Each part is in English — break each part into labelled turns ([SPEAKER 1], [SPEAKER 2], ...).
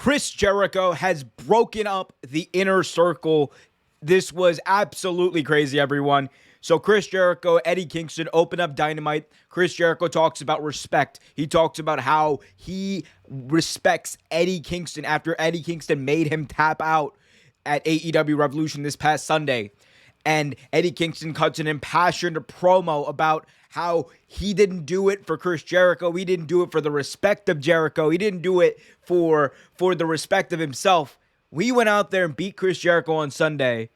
[SPEAKER 1] Chris Jericho has broken up the Inner Circle. This was absolutely crazy, everyone. So Chris Jericho, Eddie Kingston open up Dynamite. Chris Jericho talks about respect. He talks about how he respects Eddie Kingston after Eddie Kingston made him tap out at AEW Revolution this past Sunday. And Eddie Kingston cuts an impassioned promo about how he didn't do it for Chris Jericho. He didn't do it for the respect of Jericho. He didn't do it for the respect of himself. We went out there and beat Chris Jericho on Sunday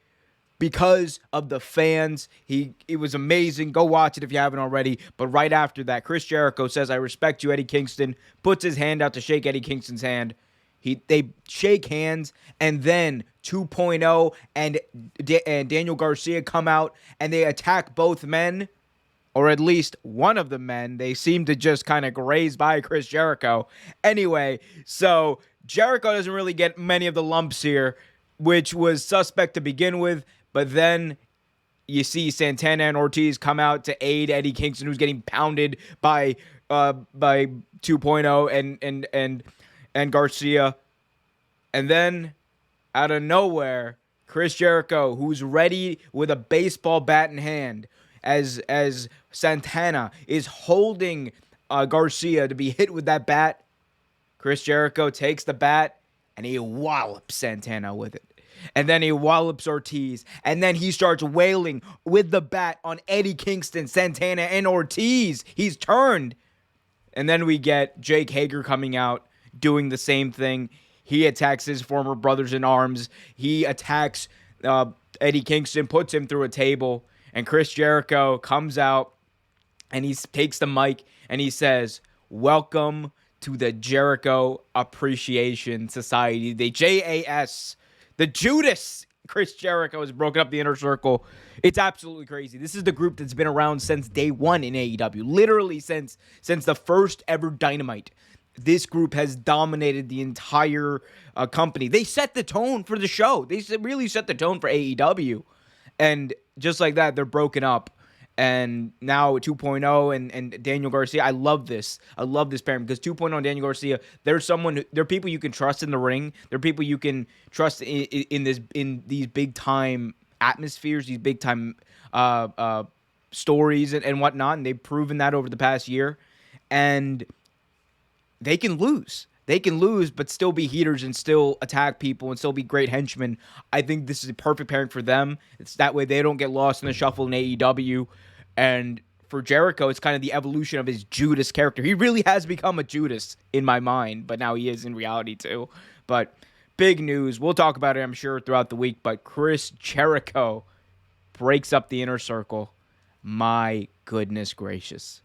[SPEAKER 1] because of the fans. It was amazing. Go watch it if you haven't already. But right after that, Chris Jericho says, "I respect you, Eddie Kingston," puts his hand out to shake Eddie Kingston's hand. They shake hands, and then 2.0 and Daniel Garcia come out, and they attack both men, or at least one of the men. They seem to just kind of graze by Chris Jericho. Anyway, so Jericho doesn't really get many of the lumps here, which was suspect to begin with, but then you see Santana and Ortiz come out to aid Eddie Kingston, who's getting pounded by 2.0 and Garcia. And then, out of nowhere, Chris Jericho, who's ready with a baseball bat in hand, as Santana is holding Garcia to be hit with that bat, Chris Jericho takes the bat and he wallops Santana with it. And then he wallops Ortiz. And then he starts wailing with the bat on Eddie Kingston, Santana, and Ortiz. He's turned. And then we get Jake Hager coming out, doing the same thing. He attacks his former brothers in arms. He attacks Eddie Kingston, puts him through a table. And Chris Jericho comes out and he takes the mic and he says, "Welcome to the Jericho Appreciation Society." The JAS, the Judas. Chris Jericho has broken up the Inner Circle. It's absolutely crazy. This is the group that's been around since day one in AEW. Literally since the first ever Dynamite. This group has dominated the entire company. They set the tone for the show. They really set the tone for AEW. And just like that, they're broken up. And now 2.0 and Daniel Garcia, I love this. I love this pairing because 2.0 and Daniel Garcia, they're people you can trust in the ring. They're people you can trust in these big time atmospheres, these big time stories and whatnot. And they've proven that over the past year. And they can lose. They can lose, but still be heaters and still attack people and still be great henchmen. I think this is a perfect pairing for them. It's that way they don't get lost in the shuffle in AEW. And for Jericho, it's kind of the evolution of his Judas character. He really has become a Judas in my mind, but now he is in reality too. But big news. We'll talk about it, I'm sure, throughout the week. But Chris Jericho breaks up the Inner Circle. My goodness gracious.